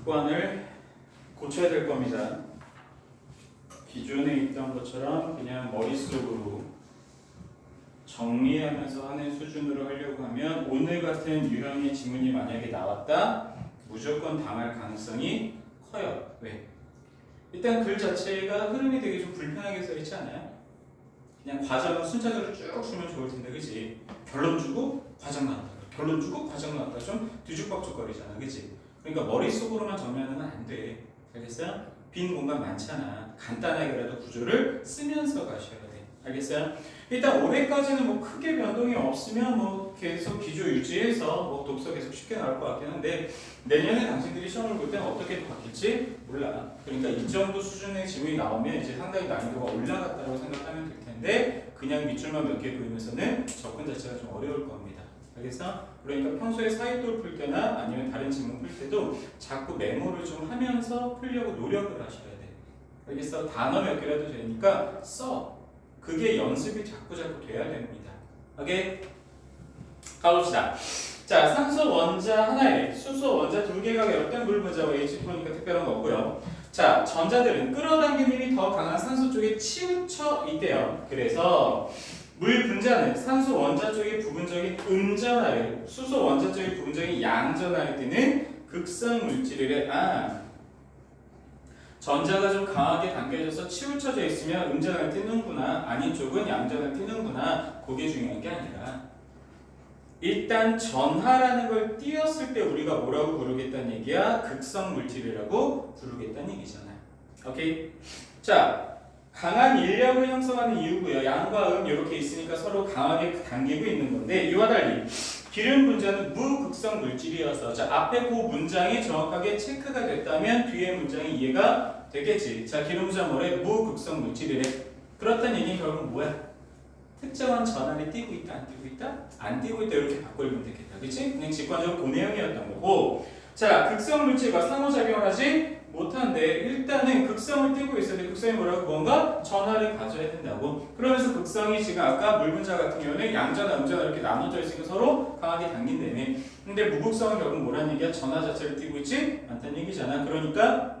습관을 고쳐야 될 겁니다. 기존에 있던 것처럼 그냥 머릿속으로 정리하면서 하는 수준으로 하려고 하면 오늘 같은 유형의 지문이 만약에 나왔다? 무조건 당할 가능성이 커요. 왜? 일단 글 자체가 흐름이 되게 좀 불편하게 써있지 않아요? 그냥 과정을 순차적으로 쭉 주면 좋을 텐데, 그치? 결론 주고 과정 나왔다. 결론 주고 과정 나왔다. 좀 뒤죽박죽거리잖아, 그치? 그러니까 머릿속으로만 정리하는 건 안 돼. 알겠어요? 빈 공간 많잖아. 간단하게라도 구조를 쓰면서 가셔야 돼. 알겠어요? 일단 올해까지는 뭐 크게 변동이 없으면 뭐 계속 기조 유지해서 뭐 독서 계속 쉽게 나올 것 같긴 한데, 내년에 당신들이 시험을 볼 때는 어떻게 바뀔지 몰라. 그러니까 이 정도 수준의 지문이 나오면 이제 상당히 난이도가 올라갔다고 생각하면 될 텐데, 그냥 밑줄만 몇 개 그리면서는 접근 자체가 좀 어려울 겁니다. 알겠어? 그러니까 평소에 사이돌 풀 때나 아니면 다른 지문 풀 때도 자꾸 메모를 좀 하면서 풀려고 노력을 하셔야 돼. 알겠어? 단어 몇 개라도 되니까 써. 그게 연습이 자꾸 돼야 됩니다. 오케이? 가봅시다. 자, 산소 원자 하나에 수소 원자 두 개가 결합된 물 분자와 H2니까 특별한 거 없고요. 자, 전자들은 끌어당기는 힘이 더 강한 산소 쪽에 치우쳐 있대요. 그래서 물 분자는 산소 원자 쪽의 부분적인 음전하에, 수소 원자 쪽의 부분적인 양전하에 뜨는 극성 물질이래. 전자가 좀 강하게 당겨져서 치우쳐져 있으면 음전하에 뜨는구나, 아닌 쪽은 양전하에 뜨는구나, 그게 중요한 게 아니라 일단 전하라는 걸 띄었을 때 우리가 뭐라고 부르겠다는 얘기야? 극성 물질이라고 부르겠다는 얘기잖아요. 오케이? 자, 강한 인력을 형성하는 이유고요. 양과 이렇게 있으니까 서로 강하게 당기고 있는 건데, 이와 달리 기름 분자는 무극성 물질이어서, 자, 앞에 그 문장이 정확하게 체크가 됐다면 뒤에 문장이 이해가 되겠지. 자, 기름 분자 뭐래? 무극성 물질이래. 그렇다는 얘기는 결국 뭐야? 특정한 전환에 띄고 있다, 안 띄고 있다? 안 띄고 있다, 이렇게 바꾸면 되겠다. 그치? 그냥 직관적으로 그 내용이었던 거고, 자, 극성 물질과 상호작용을 하지 못한데, 일단은 극성을 띄고 있어야 돼. 극성이 뭐라고? 뭔가 전하를 가져야 된다고. 그러면서 극성이 지금 아까 물 분자 같은 경우는 양전하, 음전하 이렇게 나눠져 있으니까 서로 강하게 당긴다며. 근데 무극성은 결국 뭐라는 얘기야? 전하 자체를 띄고 있지 않다는 얘기잖아. 그러니까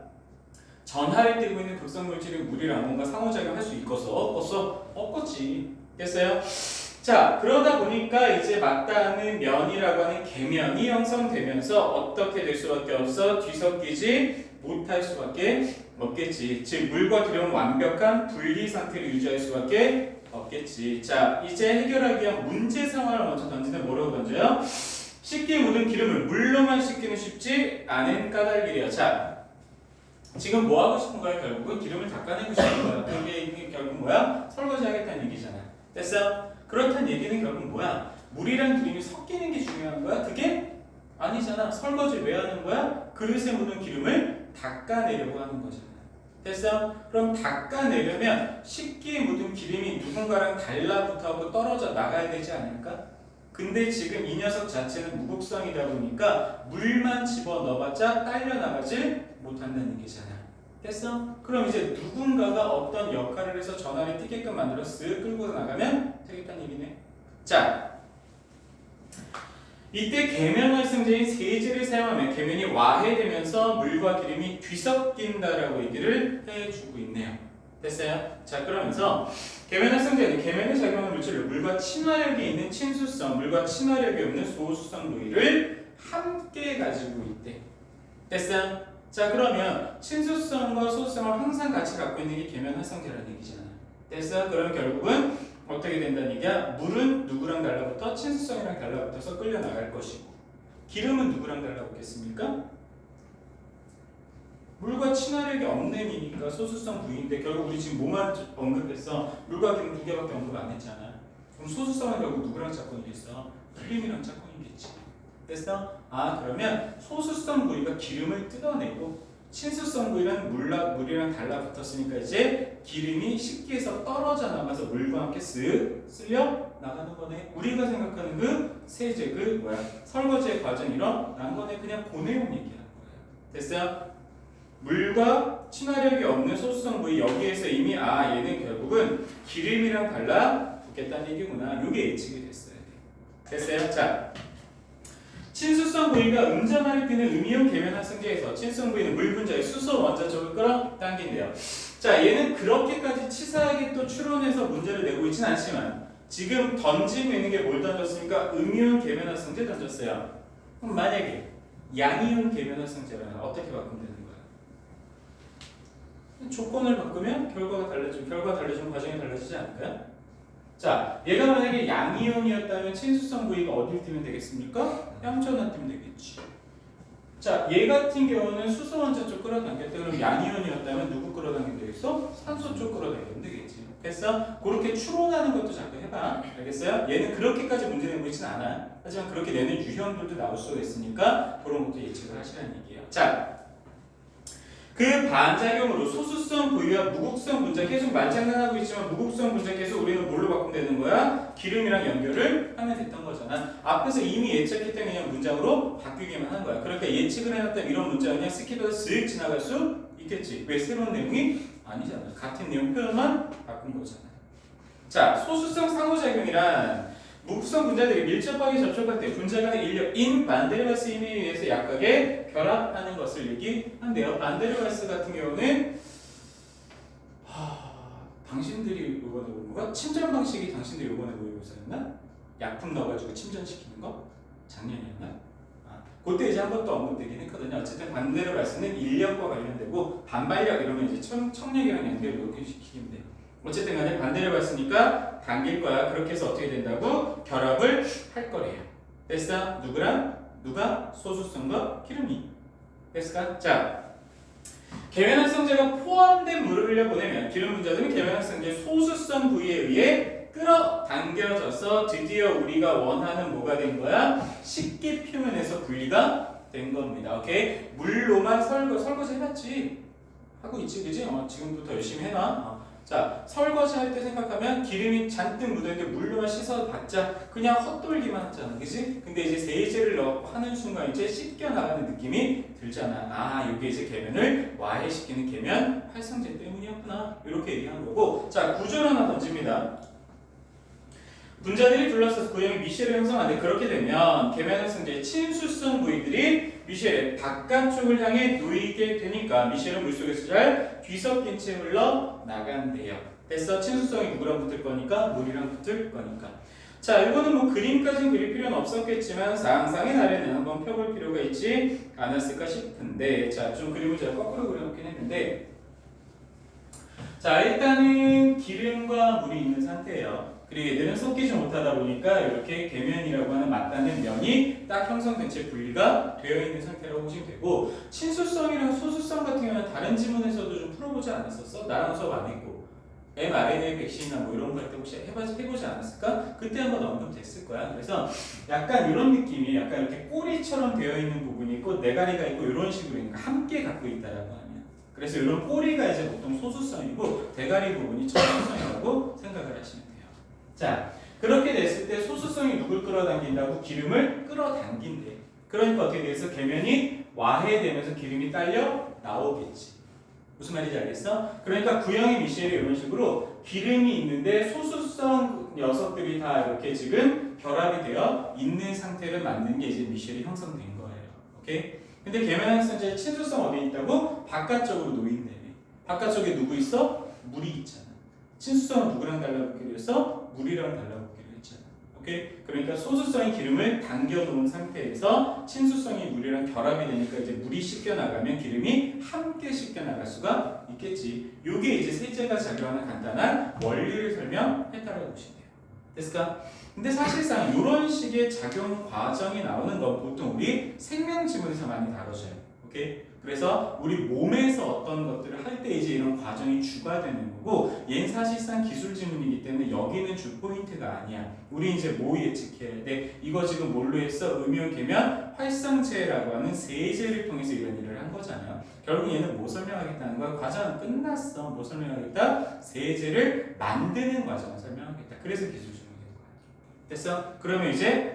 전하를 띄고 있는 극성 물질이 물이랑 뭔가 상호작용할 수 있겠어? 없겠어? 없겠지. 됐어요? 자, 그러다 보니까 이제 맞닿는 면이라고 하는 계면이 형성되면서 어떻게 될 수밖에 없어? 뒤섞이지 못할 수밖에 없겠지. 즉 물과 기름은 완벽한 분리 상태를 유지할 수밖에 없겠지. 자, 이제 해결하기 위한 문제 상황을 먼저 던지는데 뭐라고 던져요? 씻기 묻은 기름을 물로만 씻기는 쉽지 않은 까닭이래요. 자, 지금 뭐 하고 싶은 거야? 결국은 기름을 닦아내고 싶은 거야. 그게 결국 뭐야? 설거지 하겠다는 얘기잖아. 됐어? 그렇다는 얘기는 결국 뭐야? 물이랑 기름이 섞이는 게 중요한 거야? 그게 아니잖아. 설거지 왜 하는 거야? 그릇에 묻은 기름을 닦아내려고 하는 거잖아. 됐어? 그럼 닦아내려면 식기에 묻은 기름이 누군가랑 달라붙어하고 떨어져 나가야 되지 않을까? 근데 지금 이 녀석 자체는 무극성이다 보니까 물만 집어넣어봤자 딸려나가질 못한다는 얘기잖아. 됐어? 그럼 이제 누군가가 어떤 역할을 해서 전환이 튀게끔 만들어서 쓱 끌고 나가면 되겠다는 얘기네. 자, 이때 계면 활성제인 세제를 사용하면 계면이 와해되면서 물과 기름이 뒤섞인다라고 얘기를 해주고 있네요. 됐어요? 자, 그러면서 계면 활성제는 계면에 작용하는 물질을 물과 친화력이 있는 친수성, 물과 친화력이 없는 소수성 부위를 함께 가지고 있대. 됐어요? 자, 그러면 친수성과 소수성을 항상 같이 갖고 있는 게 계면 활성제라는 얘기잖아. 됐어? 그럼 결국은 어떻게 된다는 얘기야? 물은 누구랑 달라붙어? 친수성이랑 달라붙어서 끌려 나갈 것이고, 기름은 누구랑 달라붙겠습니까? 물과 친화력이 없는 이니까 소수성 부위인데, 결국 우리 지금 뭐만 언급했어? 물과 기름 두 개밖에 언급 안 했잖아. 그럼 소수성은 결국 누구랑 짝꿍이겠어? 기름이랑 짝꿍이겠지. 됐어? 그러면 소수성 부위가 기름을 뜯어내고 친수성 부위는 물이랑 달라붙었으니까 이제 기름이 식기에서 떨어져 나가서 물과 함께 쓱 쓸려 나가는 거네. 우리가 생각하는 그 세제, 그 설거지의 과정이 일어난 거네. 그냥 그 내용 얘기하는 거예요. 됐어요? 물과 친화력이 없는 소수성 부위, 여기에서 이미 얘는 결국은 기름이랑 달라붙겠다는 얘기구나. 요게 예측이 됐어요. 됐어요? 친수성 부위가 음전하를 띠는 음이온 계면 활성제에서 친수성 부위는 물 분자의 수소 원자 쪽을 끌어당긴대요. 자, 얘는 그렇게까지 치사하게 또 추론해서 문제를 내고 있진 않지만 지금 던지고 있는 게 뭘 던졌습니까? 음이온 계면 활성제 던졌어요. 그럼 만약에 양이온 계면 활성제라면 어떻게 바꾸면 되는 거야? 조건을 바꾸면 결과 달라지면 과정이 달라지지 않을까요? 자, 얘가 만약에 양이온이었다면 친수성 부위가 어딜 띄면 되겠습니까? 양전화 띄면 되겠지. 자, 얘 같은 경우는 수소 원자 쪽 끌어당겼대. 그럼 양이온이었다면 누구 끌어당기면 되겠어? 산소 쪽 끌어당기면 되겠지. 됐어? 그렇게 추론하는 것도 자꾸 해봐. 알겠어요? 얘는 그렇게까지 문제 내고 있진 않아. 하지만 그렇게 내는 유형들도 나올 수가 있으니까 그런 것도 예측을 하시라는 얘기예요. 자, 그 반작용으로 소수성 부위와 무극성 분자 계속 말장난하고 있지만 무극성 분자 계속 우리는 뭘로 바꾸면 되는 거야? 기름이랑 연결을 하면 됐던 거잖아. 앞에서 이미 예측했던 그냥 문장으로 바뀌기만 한 거야. 그러니까 예측을 해놨던 이런 문장은 그냥 스킵해서 슥 지나갈 수 있겠지. 왜? 새로운 내용이 아니잖아. 같은 내용 표현만 바꾼 거잖아. 자, 소수성 상호작용이란 무극성 분자들이 밀접하게 접촉할 때 분자 간의 인력 반데르와스 힘에 의해서 약하게 결합하는 것을 얘기한대요. 반데르와스 같은 경우는 당신들이 요번에 본 거가 침전 방식이 당신들이 요번에 모의고사였나? 약품 넣어가지고 침전시키는 거? 작년이었나? 그때 이제 한 번도 언급되긴 했거든요. 어쨌든 반데르와스는 인력과 관련되고 반발력 이러면 이제 청력이랑 연결을 이렇게 시키면 돼요. 어쨌든 간에 반대를 봤으니까 당길 거야. 그렇게 해서 어떻게 된다고? 결합을 할 거래요. 됐어? 누구랑? 누가? 소수성과 기름이. 됐을까? 자, 계면활성제가 포함된 물을 흘려보내면 기름 분자들은 계면활성제 소수성 부위에 의해 끌어당겨져서 드디어 우리가 원하는 뭐가 된 거야? 쉽게 표현해서 분리가 된 겁니다. 오케이? 물로만 설거지 해놨지? 하고 있지, 그지? 지금부터 열심히 해놔. 자, 설거지 할 때 생각하면 기름이 잔뜩 묻어있는데 물로만 씻어봤자 그냥 헛돌기만 하잖아, 그지? 근데 이제 세제를 넣고 하는 순간 이제 씻겨나가는 느낌이 들잖아. 이게 이제 계면을 와해시키는 계면 활성제 때문이었구나. 이렇게 얘기하는 거고. 자, 구조를 하나 던집니다. 분자들이 둘러싸서 구형이 미셸을 형성하는데 그렇게 되면 계면 활성제의 친수성 부위들이 미셸의 바깥쪽을 향해 놓이게 되니까 미셸은 물속에서 잘 뒤섞인 채 흘러 나간대요. 됐어? 친수성이 누구랑 붙을 거니까? 물이랑 붙을 거니까. 자, 이거는 뭐 그림까지는 그릴 필요는 없었겠지만 상상의 나래는 한번 펴볼 필요가 있지 않았을까 싶은데, 자, 좀 그림을 제가 거꾸로 그려놓긴 했는데, 자, 일단은 기름과 물이 있는 상태예요. 그리고 얘들은 섞이지 못하다 보니까 이렇게 계면이라고 하는 맞닿는 면이 딱 형성된 채 분리가 되어 있는 상태라고 보시면 되고, 친수성이랑 소수성 같은 경우는 다른 지문에서도 좀 풀어보지 않았었어? 나랑 수업 안 했고 mRNA 백신이나 뭐 이런 거 할 때 혹시 해보지 않았을까? 그때 한번 언급됐을 거야. 그래서 약간 이런 느낌이 약간 이렇게 꼬리처럼 되어 있는 부분이 있고 네가리가 있고 이런 식으로 함께 갖고 있다라고 하면, 그래서 이런 꼬리가 이제 보통 소수성이고 대가리 부분이 전수성이라고 생각을 하시면 돼요. 자, 그렇게 됐을 때 소수성이 누굴 끌어당긴다고? 기름을 끌어당긴대. 그러니까 어떻게 돼서 계면이 와해되면서 기름이 딸려 나오겠지. 무슨 말인지 알겠어? 그러니까 구형의 미셸이 이런 식으로 기름이 있는데 소수성 녀석들이 다 이렇게 지금 결합이 되어 있는 상태를 만든 게 이제 미셸이 형성된 거예요. 오케이? 근데 계면활성제의 친수성 어디 있다고? 바깥쪽으로 놓인대. 바깥쪽에 누구 있어? 물이 있잖아. 친수성은 누구랑 달라붙기로 해서? 물이랑 달라붙기로 했잖아. 오케이? 그러니까 소수성이 기름을 당겨놓은 상태에서 친수성이 물이랑 결합이 되니까 이제 물이 씻겨나가면 기름이 함께 씻겨나갈 수가 있겠지. 이게 이제 세제가 작용하는 간단한 원리를 설명했다고 보시면 돼요. 됐을까? 근데 사실상 이런 식의 작용 과정이 나오는 건 보통 우리 생명 지문에서 많이 다뤄져요. 오케이? 그래서 우리 몸에서 어떤 것들을 할 때 이제 이런 과정이 주가 되는 거고, 얘는 사실상 기술 지문이기 때문에 여기는 주 포인트가 아니야. 우리 이제 뭐 예측해야 돼? 이거 지금 뭘로 했어? 음이온 계면 활성체라고 하는 세제를 통해서 이런 일을 한 거잖아요. 결국 얘는 뭐 설명하겠다는 거야? 과정은 끝났어. 뭐 설명하겠다? 세제를 만드는 과정을 설명하겠다. 그래서 기술 지문이 된 거야. 됐어? 그러면 이제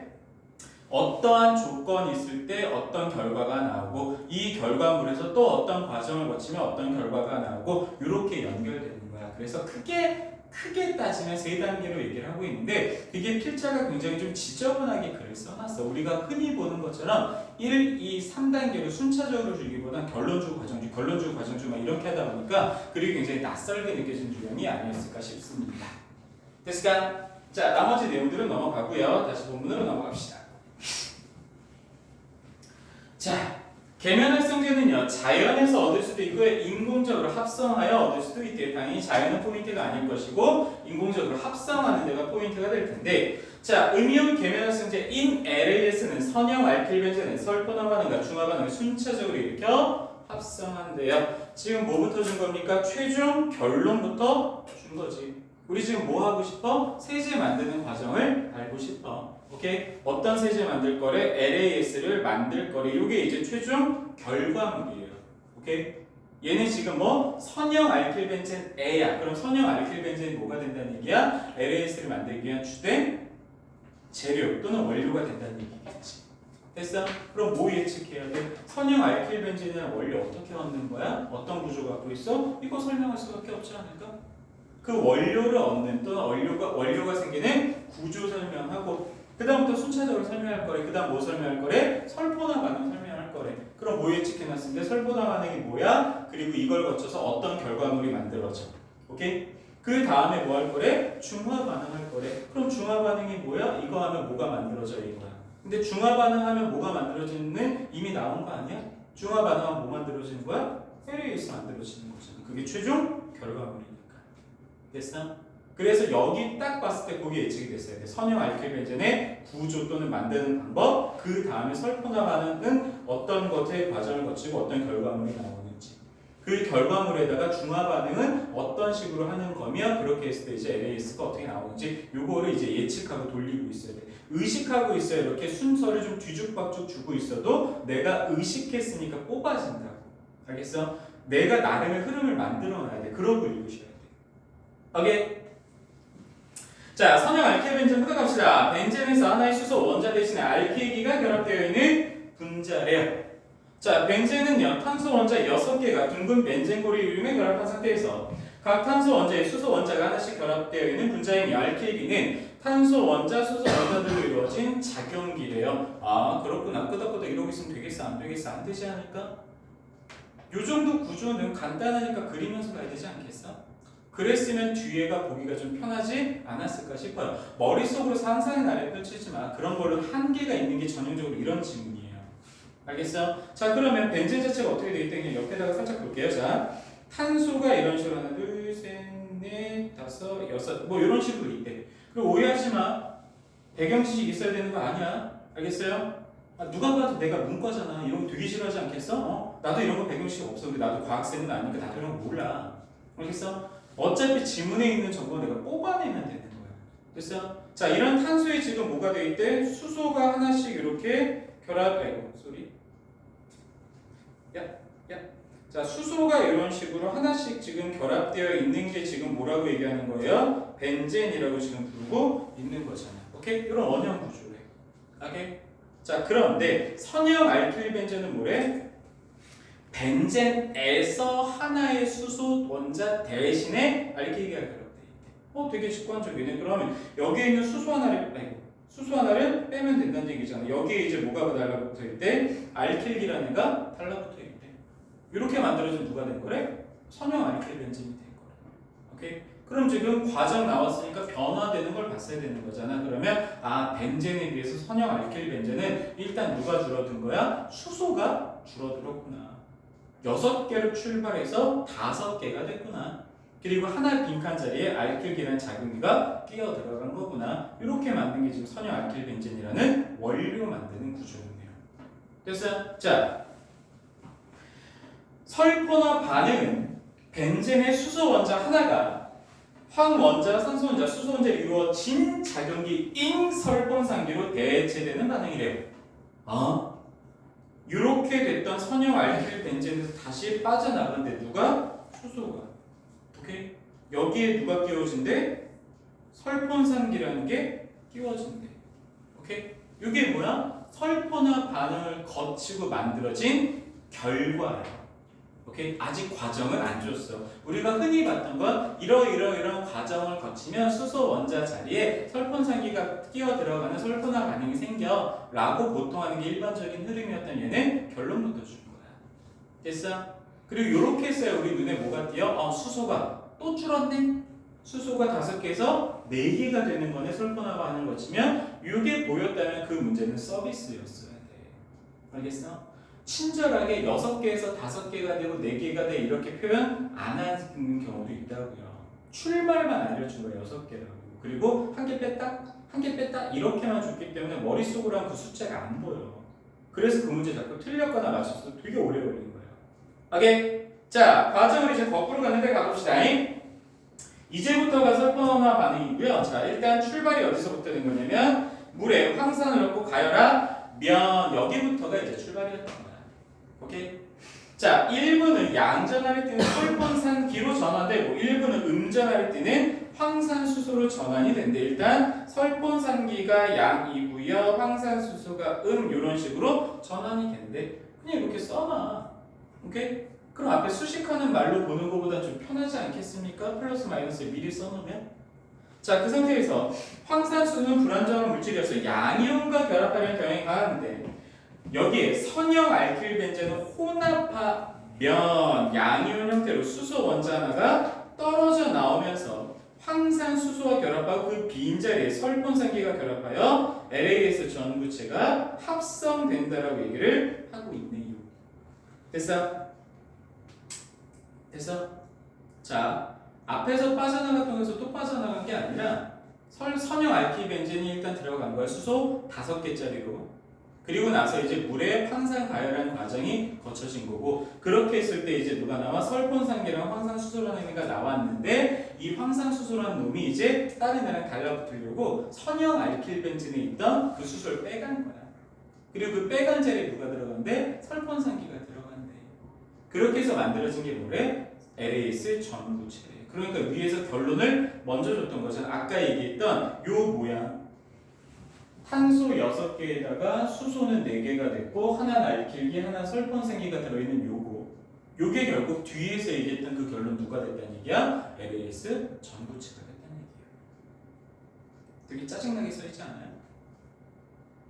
어떠한 조건이 있을 때 어떤 결과가 나오고, 이 결과물에서 또 어떤 과정을 거치면 어떤 결과가 나오고, 이렇게 연결되는 거야. 그래서 크게 크게 따지면 세 단계로 얘기를 하고 있는데 이게 필자가 굉장히 좀 지저분하게 글을 써놨어. 우리가 흔히 보는 것처럼 1, 2, 3단계로 순차적으로 주기보단 결론주, 과정주, 결론주, 과정주 막 이렇게 하다 보니까 글이 굉장히 낯설게 느껴지는 유형이 아니었을까 싶습니다. 됐을까? 자, 나머지 내용들은 넘어가고요. 다시 본문으로 넘어갑시다. 자, 계면활성제는요 자연에서 얻을 수도 있고 인공적으로 합성하여 얻을 수도 있대요. 당연히 자연은 포인트가 아닐 것이고 인공적으로 합성하는 데가 포인트가 될 텐데, 자, 음이온 계면활성제 in LAS는 선형 알킬벤젠은 설포나 반응과 중화 반응을 순차적으로 일으켜 합성한대요. 지금 뭐부터 준 겁니까? 최종 결론부터 준 거지. 우리 지금 뭐 하고 싶어? 세제 만드는 과정을 알고 싶어. 오케이? 어떤 세제 만들 거래? LAS를 만들 거래. 이게 이제 최종 결과물이에요. 오케이? 얘는 지금 뭐 선형 알킬벤젠 A야. 그럼 선형 알킬벤젠이 뭐가 된다는 얘기야? LAS를 만들기 위한 주된 재료 또는 원료가 된다는 얘기겠지. 됐어? 그럼 뭐 예측해야 돼? 선형 알킬벤젠이라는 원료 어떻게 얻는 거야? 어떤 구조 갖고 있어? 이거 설명할 수밖에 없지 않을까? 그 원료를 얻는 또는 원료가 생기는 구조 설명하고 그 다음부터 순차적으로 설명할 거래. 그 다음 뭐 설명할 거래? 설포나 반응 설명할 거래. 그럼 뭐 예측해놨는데 설포나 반응이 뭐야? 그리고 이걸 거쳐서 어떤 결과물이 만들어져. 오케이? 그 다음에 뭐 할 거래? 중화 반응할 거래. 그럼 중화 반응이 뭐야? 이거 하면 뭐가 만들어져 이거야. 근데 중화 반응하면 뭐가 만들어지는 이미 나온 거 아니야? 중화 반응하면 뭐 만들어지는 거야? LAS 만들어지는 거잖아. 그게 최종 결과물이니까. 됐어? 그래서 여기 딱 봤을 때 거기 예측이 됐어야 돼. 선형 알킬벤젠의 구조 또는 만드는 방법, 그 다음에 설포나 반응은 어떤 것의 과정을 거치고 어떤 결과물이 나오는지, 그 결과물에다가 중화 반응은 어떤 식으로 하는 거며, 그렇게 했을 때 이제 LAS가 어떻게 나오는지 요거를 이제 예측하고 돌리고 있어야 돼. 의식하고 있어야 이렇게 순서를 좀 뒤죽박죽 주고 있어도 내가 의식했으니까 뽑아진다고. 알겠어? 내가 나름의 흐름을 만들어 놔야 돼. 그러고 읽으셔야 돼. 오케이? 자, 선형 알킬벤젠 풀어갑시다. 벤젠에서 하나의 수소 원자 대신에 알킬기가 결합되어 있는 분자래요. 자, 벤젠은요 탄소 원자 6개가 둥근 벤젠고리 이름에 결합한 상태에서 각 탄소 원자에 수소 원자가 하나씩 결합되어 있는 분자이며 알킬기는 탄소 원자, 수소 원자들로 이루어진 작용기래요. 아, 그렇구나. 끄덕끄덕 이러고 있으면 되겠어? 안 되겠어? 안 되지 않을까? 요 정도 구조는 간단하니까 그리면서 가야 되지 않겠어? 그랬으면 뒤에가 보기가 좀 편하지 않았을까 싶어요. 머릿속으로 상상의 나래를 펼치지 마. 그런 걸로 한계가 있는 게 전형적으로 이런 질문이에요. 알겠어? 자, 그러면 벤젠 자체가 어떻게 되어 있다? 그냥 옆에다가 살짝 볼게요. 자, 탄소가 이런 식으로 하나, 둘, 셋, 넷, 다섯, 여섯 뭐 이런 식으로 있대. 그리고 오해하지 마. 배경 지식 있어야 되는 거 아니야. 알겠어요? 아, 누가 봐도 내가 문과잖아. 이런 거 되게 싫어하지 않겠어? 나도 이런 거 배경 지식 없어. 근데 나도 과학생은 아니니까 나도 이런 거 몰라. 알겠어? 어차피 지문에 있는 정보 내가 뽑아내면 되는 거야. 됐어? 자, 이런 탄소에 지금 뭐가 돼 있대? 수소가 하나씩 이렇게 소리. 자, 수소가 이런 식으로 하나씩 지금 결합되어 있는 게 지금 뭐라고 얘기하는 거예요? 벤젠이라고 지금 부르고 있는 거잖아. 오케이? 이런 원형 구조래. 오케이? 자, 그런데 선형 알킬벤젠은 뭐래? 벤젠에서 하나의 수소 원자 대신에 알킬기가 결합돼 있대. 되게 직관적이네. 그러면 여기에 있는 수소 하나를 빼면 된다는 얘기잖아. 여기에 이제 뭐가 달라붙어 있대? 알킬기라는 애가 달라붙어 있대. 이렇게 만들어진 누가 된 거래? 선형 알킬벤젠이 된 거래. 오케이? 그럼 지금 과정 나왔으니까 변화되는 걸 봤어야 되는 거잖아. 그러면 벤젠에 비해서 선형 알킬벤젠은 일단 누가 줄어든 거야? 수소가 줄어들었구나. 6개로 출발해서 5개가 됐구나. 그리고 하나 빈칸 자리에 알킬기라는 작용기가 끼어 들어간 거구나. 이렇게 만든 게 지금 선형 알킬벤젠이라는 원료 만드는 구조였네요. 됐어요? 자, 설포나 반응은 벤젠의 수소 원자 하나가 황 원자, 산소 원자, 수소 원자에 이루어진 작용기 인 설pon산기로 대체되는 반응이래요. 이렇게 됐던 선형 알킬벤젠에서 다시 빠져나가는데 누가? 수소가. 오케이? 여기에 누가 끼워진대? 설폰산기라는 게 끼워진대. 오케이? 이게 뭐야? 설포나 반응을 거치고 만들어진 결과예요. 오케이? 아직 과정은 안 줬어. 우리가 흔히 봤던 건 이런 과정을 거치면 수소 원자 자리에 설폰상기가 끼어 들어가는 설폰화 반응이 생겨 라고 보통 하는 게 일반적인 흐름이었던 얘는 결론부터 준 거야. 됐어? 그리고 이렇게 했어야 우리 눈에 뭐가 띄어? 수소가 또 줄었네? 수소가 5개에서 4개가 되는 거네. 설폰화 반응을 거치면 이게 보였다면 그 문제는 서비스였어야 돼. 알겠어? 친절하게 6개에서 5개가 되고 4개가 돼 이렇게 표현 안 하는 경우도 있다고요. 출발만 알려준 거예요. 6개라고. 그리고 한 개 뺐다 이렇게만 줬기 때문에 머릿속으로 한 그 숫자가 안 보여. 그래서 그 문제 자꾸 틀렸거나 맞췄어 되게 오래 걸린 거예요. 오케이? 자, 과정을 이제 거꾸로 가는데 가봅시다. 이제부터가 설폰화 반응이고요. 자, 일단 출발이 어디서부터 된 거냐면 물에 황산을 넣고 가열한 면 여기부터가 이제 출발이었던 거야. 오케이? 자, 1분은 양전하를 띠는 설폰산기로 전환되고 1분은 음전하를 띠는 황산수소로 전환이 된대. 일단 설폰산기가 양이고요. 황산수소가 이런 식으로 전환이 된대. 그냥 이렇게 써놔. 오케이? 그럼 앞에 수식하는 말로 보는 것보다 좀 편하지 않겠습니까? 플러스 마이너스 미리 써놓으면. 자, 그 상태에서 황산수소는 불안정한 물질이어서 양이온과 결합하려는 경향이 강한데 여기에 선형 알킬 벤젠은 혼합하면 양이온 형태로 수소 원자 하나가 떨어져 나오면서 황산수소와 결합하고 그 빈자리에 설폰산기가 결합하여 LAS 전구체가 합성된다라고 얘기를 하고 있네요. 됐어? 됐어? 자, 앞에서 빠져나갔던 것에서 또 빠져나간 게 아니라 선형 알킬 벤젠이 일단 들어간 거야. 수소 5개짜리로. 그리고 나서 이제 물에 황산 가열한 과정이 거쳐진 거고, 그렇게 했을 때 이제 누가 나와? 설폰산기랑 황산수소라는 애가 나왔는데 이 황산수소라는 놈이 이제 다른 애랑 달라붙으려고 선형 알킬 벤젠에 있던 그 수소를 빼간 거야. 그리고 그 빼간 자리에 누가 들어간대? 설폰산기가 들어간대. 그렇게 해서 만들어진 게 뭐래? LAS 전구체래. 그러니까 위에서 결론을 먼저 줬던 거잖아. 아까 얘기했던 요 모양. 탄소 6개에다가 수소는 4개가 됐고 하나는 알킬기, 하나는 설폰생기가 들어있는 요거. 요게 결국 뒤에서 얘기했던 그 결론 누가 됐다는 얘기야? LAS 전구체가 됐다는 얘기야. 되게 짜증나게 써있지 않아요?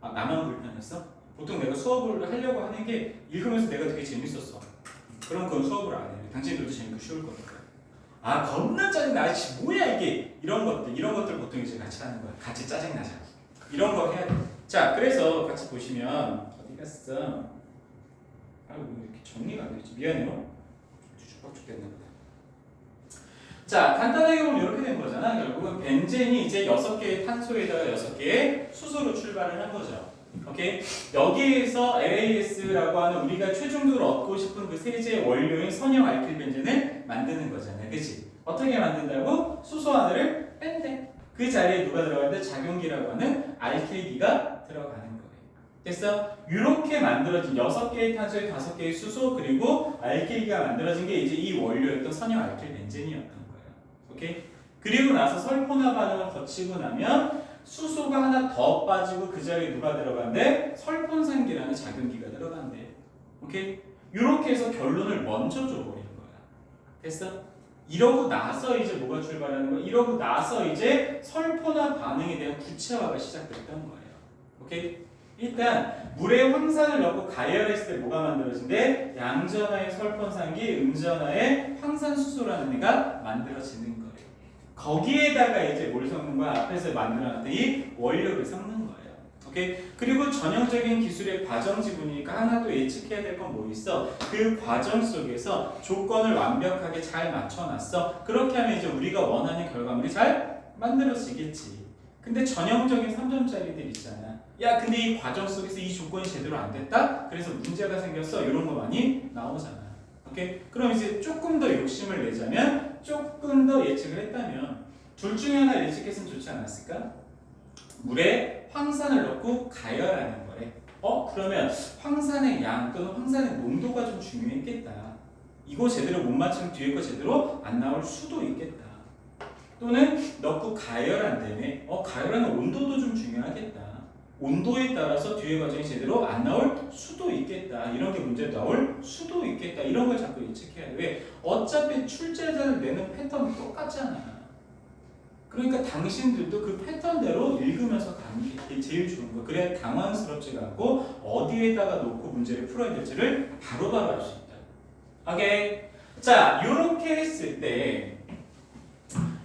아, 나만 불편했어? 보통 내가 수업을 하려고 하는 게 읽으면서 내가 되게 재밌었어. 그럼 그건 수업을 안 해. 당신들도 재밌고 쉬울 거니까. 아, 겁나 짜증나. 아이씨 뭐야 이게. 이런 것들 보통 이제 같이 하는 거야. 같이 짜증나자. 이런 거 해야 돼. 자, 그래서 같이 보시면 어디 갔어? 아이고 이렇게 정리가 안 되지. 미안해요. 뒤죽박 죽겠네. 자, 간단하게 보면 이렇게 된 거잖아. 결국은 벤젠이 이제 6개의 탄소에다가 6개의 수소로 출발을 한 거죠. 오케이? 여기에서 LAS라고 하는 우리가 최종적으로 얻고 싶은 그 세제의 원료인 선형 알킬 벤젠을 만드는 거잖아요. 그치? 어떻게 만든다고? 수소 하나를 뺀대. 그 자리에 누가 들어가는데 작용기라고 하는 알킬기가 들어가는 거예요. 됐어? 이렇게 만들어진 6개의 탄소에 5개의 수소 그리고 알킬기가 만들어진 게 이제 이 원료였던 선형 알킬 벤젠이었던 거예요. 오케이? 그리고 나서 설폰화 반응을 거치고 나면 수소가 하나 더 빠지고 그 자리에 누가 들어간대? 설폰산기라는 작용기가 들어간대. 오케이? 이렇게 해서 결론을 먼저 줘버리는 거야. 됐어? 이러고 나서 이제 뭐가 출발하는 거야? 이러고 나서 이제 설폰화 반응에 대한 구체화가 시작됐던 거예요. 오케이? 일단 물에 황산을 넣고 가열했을 때 뭐가 만들어진대? 양전하의 설폰산기, 음전하의 황산수소라는 애가 만들어지는 거예요. 거기에다가 이제 뭘 섞는 거야? 앞에서 만들어놨던 이 원료를 섞는 거예요. 오케이? 그리고 전형적인 기술의 과정 지분이니까 하나 또 예측해야 될 건 뭐 있어? 그 과정 속에서 조건을 완벽하게 잘 맞춰놨어. 그렇게 하면 이제 우리가 원하는 결과물이 잘 만들어지겠지. 근데 전형적인 3점짜리들 있잖아. 야, 근데 이 과정 속에서 이 조건이 제대로 안 됐다? 그래서 문제가 생겼어. 이런 거 많이 나오잖아. 오케이? 그럼 이제 조금 더 욕심을 내자면 조금 더 예측을 했다면 둘 중에 하나 예측했으면 좋지 않았을까? 물에 황산을 넣고 가열하는 거래. 그러면 황산의 양 또는 황산의 농도가 좀 중요했겠다. 이거 제대로 못 맞추면 뒤에 거 제대로 안 나올 수도 있겠다. 또는 넣고 가열한다며 가열하는 온도도 좀 중요하겠다. 온도에 따라서 뒤에 과정이 제대로 안 나올 수도 있겠다. 이런 게 문제 나올 수도 있겠다. 이런 걸 자꾸 예측해야 돼. 왜? 어차피 출제자를 내는 패턴이 똑같잖아. 그러니까 당신들도 그 패턴대로 읽으면서 가는 게 제일 좋은 거. 그래야 당황스럽지가 않고 어디에다가 놓고 문제를 풀어야 될지를 바로바로 알 수 있다. 오케이. 자, 요렇게 했을 때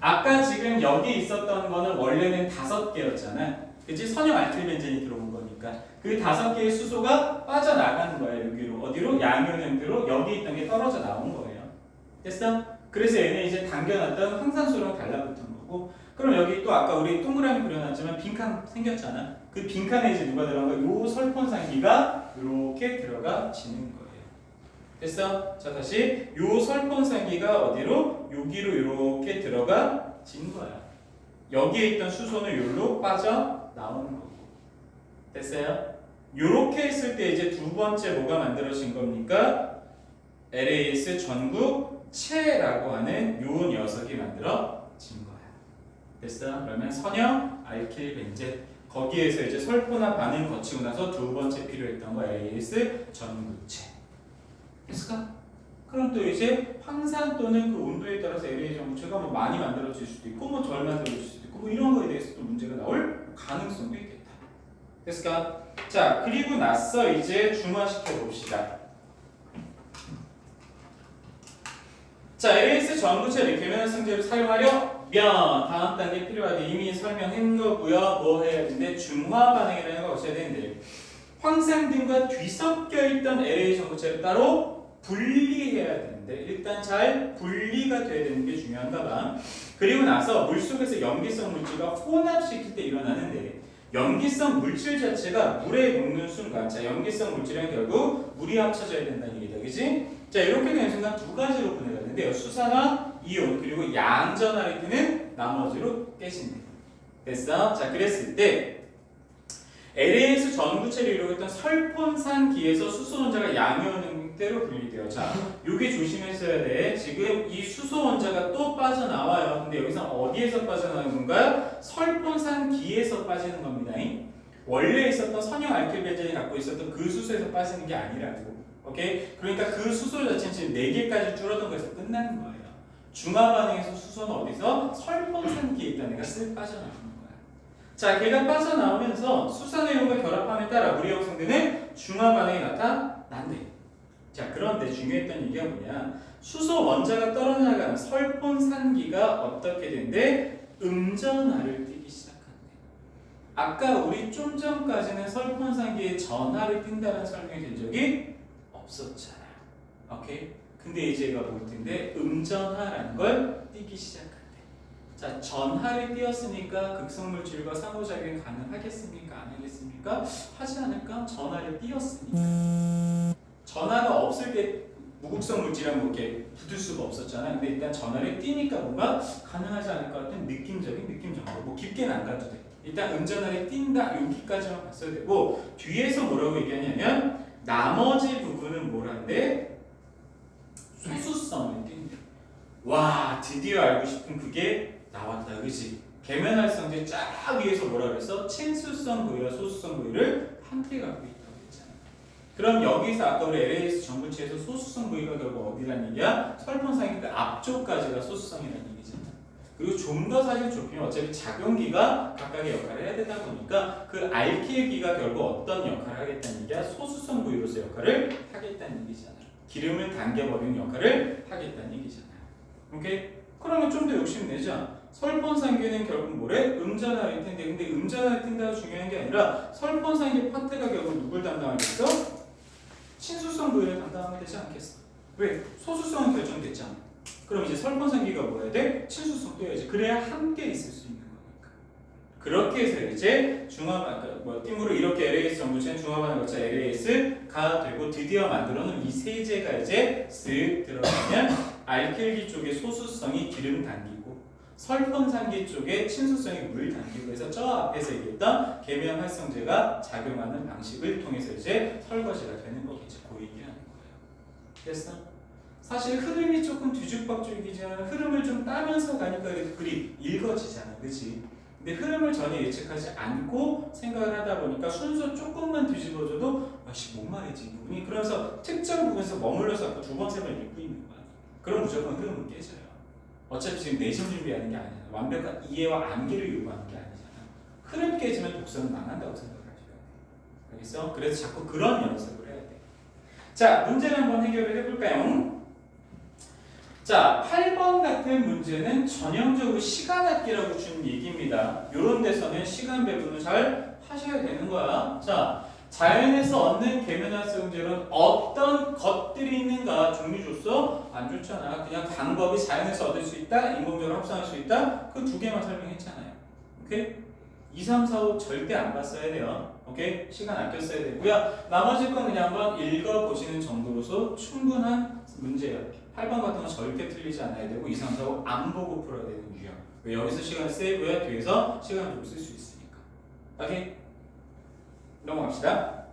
아까 지금 여기 있었던 거는 원래는 5개였잖아. 그치? 선형 알킬벤젠이 들어온 거니까 그 5개의 수소가 빠져나가는 거야. 여기로. 어디로? 양이온 형태로 여기 있던 게 떨어져 나온 거예요. 됐어? 그래서 얘는 이제 당겨놨던 황산소랑 달라붙은 거고, 그럼 여기 또 아까 우리 동그라미 그려놨지만 빈칸 생겼잖아. 그 빈칸에 이제 누가 들어간 거야? 요 설폰상기가 이렇게 들어가 지는 거예요. 됐어? 자, 다시 요 설폰상기가 어디로? 여기로 이렇게 들어가 진 거야. 여기에 있던 수소는 여기로 빠져 나오는 거고. 됐어요? 요렇게 했을 때 이제 두 번째 뭐가 만들어진 겁니까? LAS 전구체라고 하는 요 녀석이 만들어진 거야. 됐어? 그러면 선형 알킬벤젠, 거기에서 이제 설포나 반응 거치고 나서 두 번째 필요했던 거 LAS 전구체. 됐을까? 그럼 또 이제 황산 또는 그 온도에 따라서 LA 전구체가 뭐 많이 만들어질 수도 있고 뭐 덜 만들어질 수도 있고 뭐 이런 거에 대해서 또 문제가 나올 가능성도 있겠다. 됐을까? 자, 그리고 나서 이제 중화시켜 봅시다. 자, LAS 전구체 계면 승제를 사용하려면 다음 단계 필요하게 이미 설명한 거고요. 뭐 해야 되는데 중화 반응이라는 걸 거쳐야 되는데 황산등과 뒤섞여 있던 LA 전구체를 따로 분리해야 되는데 일단 잘 분리가 돼야 되는 게 중요한가 봐. 그리고 나서 물속에서 염기성 물질과 혼합시킬 때 일어나는데 염기성 물질 자체가 물에 녹는 순간, 자, 염기성 물질은 결국 물이 합쳐져야 된다는 얘기다, 그지? 자, 이렇게 되는 순간 두 가지로 분해가 되는데요. 수산화, 이온, 그리고 양전하를 뜨는 나머지로 깨진대. 됐어? 자, 그랬을 때 LAS 전구체를 이루고 있던 설폰산기에서 수소 원자가 양이온 형태로 분리돼요. 자, 요게 조심했어야 돼. 지금 이 수소 원자가 또 빠져나와요. 근데 여기서 어디에서 빠져나오는 건가요? 설폰산기에서 빠지는 겁니다. 원래 있었던 선형 알킬벤젠이 갖고 있었던 그 수소에서 빠지는 게 아니라고. 오케이? 그러니까 그 수소 자체는 지금 4개까지 줄어든 거에서 끝나는 거예요. 중화 반응에서 수소는 어디서? 설폰산기에 있던 애가 쓱 빠져나오는 거예요. 자, 걔가 빠져나오면서 수산화이온과 결합함에 따라 물이 형성되는 중화 반응이 나타난대. 자, 그런데 중요했던 얘기가 뭐냐? 수소 원자가 떨어져나가는 설폰산기가 어떻게 된대? 음전하를 띠기 시작한대. 아까 우리 좀 전까지는 설폰산기에 전하를 띈다는 설명이 된 적이 없었잖아. 오케이? 근데 이제 얘가 볼 텐데 음전하라는 걸 띠기 시작한대. 자, 전하를 띄었으니까 극성물질과 상호작용이 가능하겠습니까? 안 하겠습니까? 하지 않을까? 전하를 띄었으니까. 전하가 없을 때 무극성 물질이랑 뭐 이렇게 붙을 수가 없었잖아. 근데 일단 전하를 띄니까 뭔가 가능하지 않을 것 같은 느낌 정도. 뭐 깊게는 안 가도 돼. 일단 음전하를 띈다. 여기까지만 봤어야 되고 뒤에서 뭐라고 얘기하냐면 나머지 부분은 뭐란데? 소수성을 띈대. 와, 드디어 알고 싶은 그게 나왔다, 그지? 계면활성제 쫙 위에서 뭐라 그랬어? 친수성 부위와 소수성 부위를 함께 갖고 있다고 했잖아. 그럼 여기서 아까 우리 LAS 전구체에서 소수성 부위가 결국 어디란 얘기야? 설폰상의 그 앞쪽까지가 소수성이라는 얘기잖아. 그리고 좀 더 사실 좁히면 어차피 작용기가 각각의 역할을 해야 되다 보니까 그 알킬기가 결국 어떤 역할을 하겠다는 얘기야? 소수성 부위로서 역할을 하겠다는 얘기잖아. 기름을 당겨버리는 역할을 하겠다는 얘기잖아. 오케이? 그러면 좀 더 욕심내자. 설폰산기는 결국 뭐래? 음전하를 텐데, 근데 음전하를 틴다가 중요한 게 아니라 설폰산기 파트가 결국 누굴 담당하겠어? 친수성 부위를 담당하면 되지 않겠어? 왜? 소수성은 결정됐잖아. 그럼 이제 설폰산기가 뭐 해야 돼? 친수성 떼야지. 그래야 함께 있을 수 있는 거니까. 그렇게 해서 이제 띵으로 이렇게 LAS 전구체는 중화반응 거쳐 LAS가 되고 드디어 만들어놓은 이 세제가 이제 쓱 들어가면 알킬기 쪽의 소수성이 기름 당기고 설폰산기 쪽에 친수성이 물 당기고 해서 저 앞에서 얘기했던 계면 활성제가 작용하는 방식을 통해서 이제 설거지가 되는 거겠지. 그 얘기하는 거예요. 됐어? 사실 흐름이 조금 뒤죽박죽이지만 흐름을 좀 따면서 가니까 글이 읽어지잖아, 그렇지? 근데 흐름을 전혀 예측하지 않고 생각을 하다 보니까 순서 조금만 뒤집어줘도 아씨 뭔 말이지 이 부분이 그러면서 특정 부분에서 머물러서 두 번, 세 번 읽고 있는 거야. 그럼 무조건 흐름은 깨져요. 어차피 지금 내신 준비하는 게 아니잖아. 완벽한 이해와 암기를 요구하는 게 아니잖아. 흐름 깨지면 독서는 망한다고 생각을 하셔야 돼. 알겠어? 그래서 자꾸 그런 연습을 해야 돼. 자, 문제를 한번 해결을 해볼까요? 자, 8번 같은 문제는 전형적으로 시간 아끼라고 준 얘기입니다. 이런 데서는 시간 배분을 잘 하셔야 되는 거야. 자, 자연에서 얻는 계면활성제로는 어떤 것들이 있는가 종류 줬어? 안 좋잖아. 그냥 방법이 자연에서 얻을 수 있다, 인공적으로 합성할 수 있다. 그 두 개만 설명했잖아요. 오케이? 2, 3, 4, 5 절대 안 봤어야 돼요. 오케이? 시간 아껴 써야 되고요. 나머지 건 그냥 한번 읽어보시는 정도로서 충분한 문제예요. 8번 같은 건 절대 틀리지 않아야 되고 2, 3, 4, 5 안 보고 풀어야 되는 유형. 왜 여기서 시간 세이브야 뒤에서 시간을 좀 쓸 수 있으니까. 오케이? 넘어갑시다.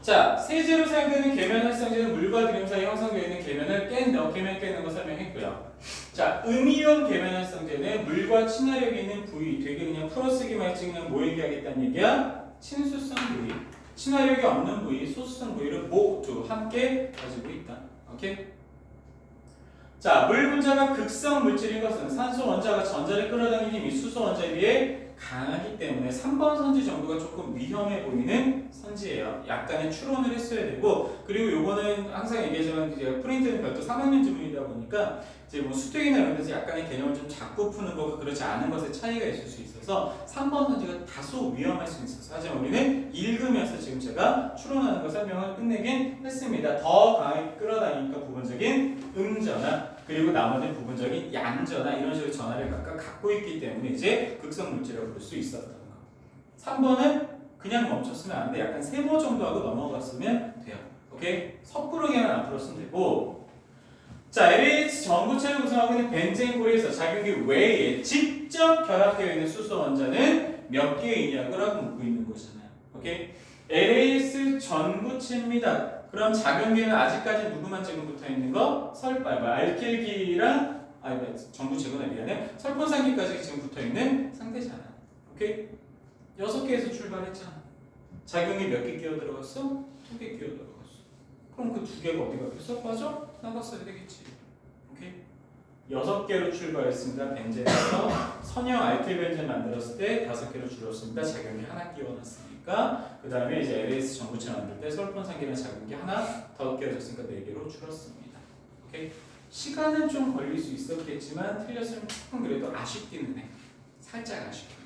자, 세제로 사용되는 계면활성제는 물과 기름 사이 형성되어 있는 계면을 계면 깨는 거 설명했고요. 자, 음이온 계면활성제는 물과 친화력이 있는 부위, 되게 그냥 풀어쓰기만 했지 그냥 뭐 얘기하겠다는 얘기야? 친수성 부위, 친화력이 없는 부위, 소수성 부위를 모두 함께 가지고 있다. 오케이? 자, 물 분자가 극성 물질인 것은 산소 원자가 전자를 끌어당기는 힘이 수소 원자에 비해 강하기 때문에 3번 선지 정도가 조금 위험해 보이는 선지예요. 약간의 추론을 했어야 되고, 그리고 요거는 항상 얘기하지만 이제 프린트는 별도 3학년 지문이다 보니까 이제 뭐 수특이나 이런 데서 약간의 개념을 좀 자꾸 푸는 거가 그렇지 않은 것에 차이가 있을 수 있어서 3번 선지가 다소 위험할 수 있어서 하지만 우리는 읽으면서 지금 제가 추론하는 거 설명을 끝내긴 했습니다. 더 강하게 끌어당기니까 부분적인 음전화 그리고 나머지는 부분적인 양전화 이런 식으로 전화를 각각 갖고 있기 때문에 이제 극성 물질이라고 볼 수 있었던 거. 3번은 그냥 멈췄으면 안 돼. 약간 세모 정도 하고 넘어갔으면 돼요. 오케이? 섣부르게는 안 풀었으면 되고. 자, LH 전구체를 구성하고 있는 벤젠 고리에서 작용기 외에 직접 결합되어 있는 수소 원자는 몇 개이냐고 묻고 있는 거잖아요. 오케이? LAS 전구체입니다. 그럼 작용기는 아직까지 누구만 지금 붙어 있는 거? 알킬기랑 전구체구나 미안해. 설폰산기까지 지금 붙어 있는 상태잖아. 오케이? 6개에서 출발했잖아. 작용이 몇 개 끼어 들어갔어? 2개 끼어 들어갔어. 그럼 그 2개가 어디 가겠어? 빠져? 나갔어야 되겠지. 오케이? 6개로 출발했습니다. 벤젠에서 선형 알킬벤젠 만들었을 때 5개로 줄었습니다. 작용이 하나 끼워놨으니까 그 다음에 이제 LAS 전구체 만들 때 설폰산기는 작용이 하나 더 끼워졌으니까 4개로 줄었습니다. 오케이? 시간은 좀 걸릴 수 있었겠지만 틀렸으면 조금 그래도 아쉽기는 해. 살짝 아쉽기는 해.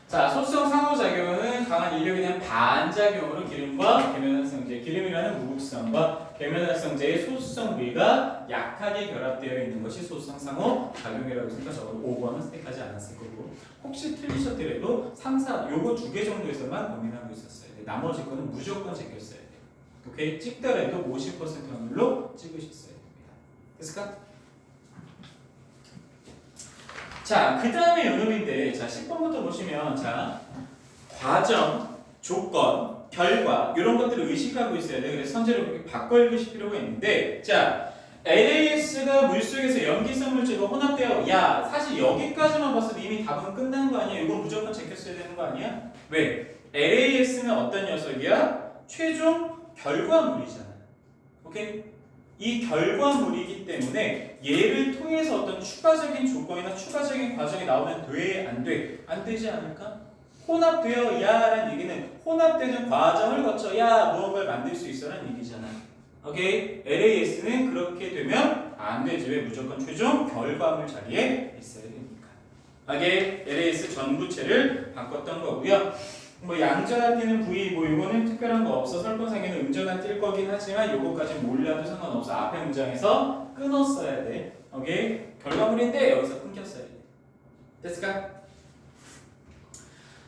자, 소수성 상호작용은 강한 인력에 대한 반작용으로 기름과 계면활성제, 기름이라는 무극성과 계면활성제의 소수성 부위가 약하게 결합되어 있는 것이 소수성 상호작용이라고 했으니까 적어도 5번은 선택하지 않았을 거고 혹시 틀리셨더라도 3, 4, 요거 2개 정도에서만 고민하고 있었어야 돼. 나머지 거는 무조건 제꼈어야 돼. 오케이? 찍더라도 50% 확률로 찍으셨어야 됩니다. 됐을까? 자, 그 다음에 요놈인데, 자, 10번부터 보시면, 자, 과정, 조건, 결과, 이런 것들을 의식하고 있어야 돼. 그래서 선제를 바꿔 읽으실 필요가 있는데, 자, LAS가 물속에서 염기성 물질과 혼합되어, 야, 사실 여기까지만 봤어도 이미 답은 끝난 거 아니야? 이건 무조건 제꼈어야 되는 거 아니야? 왜? LAS는 어떤 녀석이야? 최종 결과물이잖아. 오케이? 이 결과물이기 때문에 얘를 통해서 어떤 추가적인 조건이나 추가적인 과정이 나오면 돼? 안 돼? 안 되지 않을까? 혼합되어야 라는 얘기는 혼합되는 과정을 거쳐야 무언가를 만들 수 있어 라는 얘기잖아. 오케이? LAS는 그렇게 되면 안 되지. 왜? 무조건 최종 결과물 자리에 있어야 되니까. 오케이? LAS 전구체를 바꿨던 거고요. 뭐 양전화 띄는 부위 뭐 이거는 특별한 거 없어. 설번상에는 음전화 뜰 거긴 하지만 요거까지 몰라도 상관없어. 앞에 문장에서 끊었어야 돼. 오케이? 결과물인데 여기서 끊겼어야 돼. 됐을까?